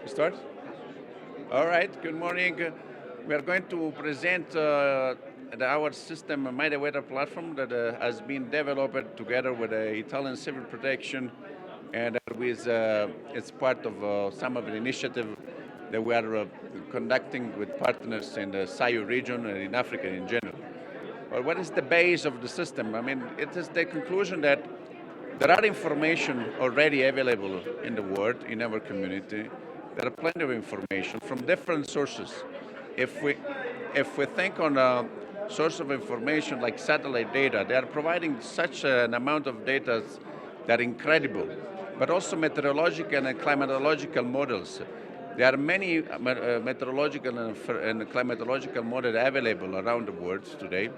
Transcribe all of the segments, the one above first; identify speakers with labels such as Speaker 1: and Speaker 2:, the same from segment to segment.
Speaker 1: Start? All right, good morning. We are going to present our system, myDEWETRA platform that has been developed together with the Italian Civil Protection and it's part of some of the initiative that we are conducting with partners in the SAIU region and in Africa in general. Well, what is the base of the system? I mean, it is the conclusion that there are information already available in the world, in our community. There are plenty of information from different sources. If we, if we think on a source of information like satellite data, they are providing such an amount of data that are incredible, but also meteorological and climatological models. There are many meteorological and climatological models available around the world today.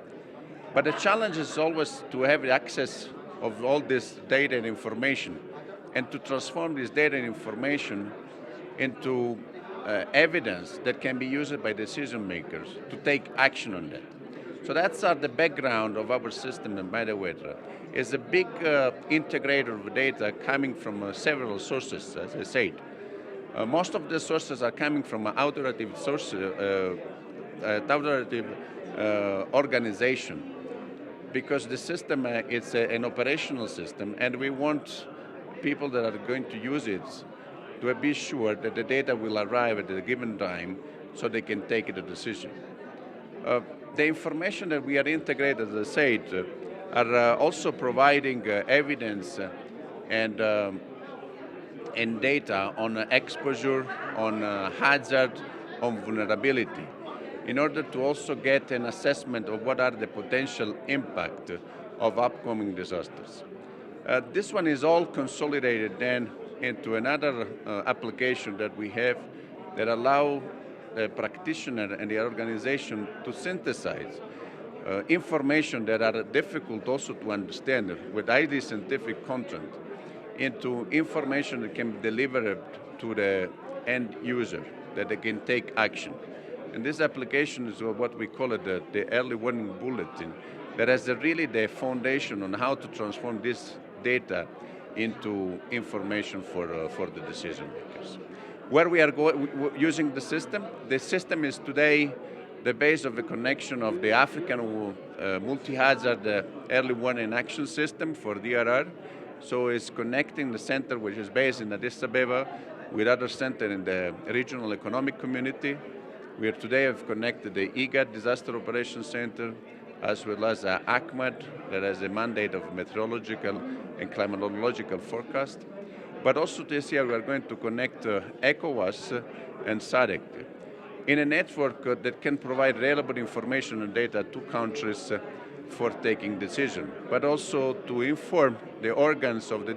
Speaker 1: But the challenge is always to have access of all this data and information and to transform this data and information into evidence that can be used by decision makers to take action on that. So that's the background of our system in myDEWETRA. It's a big integrator of data coming from several sources, as I said. Most of the sources are coming from authoritative organization, because the system is an operational system, and we want people that are going to use it to be sure that the data will arrive at a given time so they can take a decision. The information that we are integrated, as I said, are also providing evidence and data on exposure, on hazard, on vulnerability, in order to also get an assessment of what are the potential impact of upcoming disasters. This one is all consolidated then into another application that we have that allow the practitioner and the organization to synthesize information that are difficult also to understand with highly scientific content into information that can be delivered to the end user, that they can take action. And this application is what we call it the early warning bulletin, that has really the foundation on how to transform this data into information for the decision makers. Where we are using the system is today the base of the connection of the African multi-hazard early warning action system for DRR. So it's connecting the center, which is based in Addis Ababa, with other centers in the regional economic community. We today have connected the IGAD Disaster Operations Center, as well as ACMAD, that has a mandate of meteorological and climatological forecast. But also this year we are going to connect ECOWAS and SADC in a network that can provide relevant information and data to countries for taking decisions, but also to inform the organs of the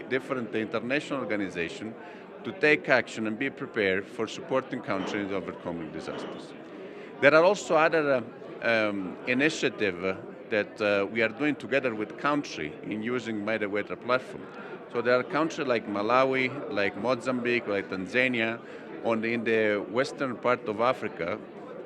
Speaker 1: different international organizations to take action and be prepared for supporting countries in overcoming disasters. There are also other initiatives that we are doing together with countries in using myDEWETRA platform. So there are countries like Malawi, like Mozambique, like Tanzania, in the western part of Africa,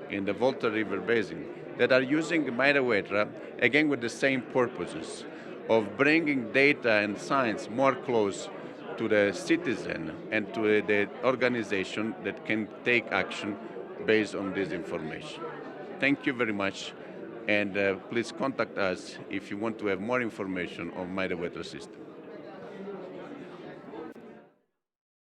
Speaker 1: in the Volta River Basin, that are using myDEWETRA, again with the same purposes of bringing data and science more close to the citizen and to the organization that can take action based on this information. Thank you very much, and please contact us if you want to have more information on myDEWETRA system.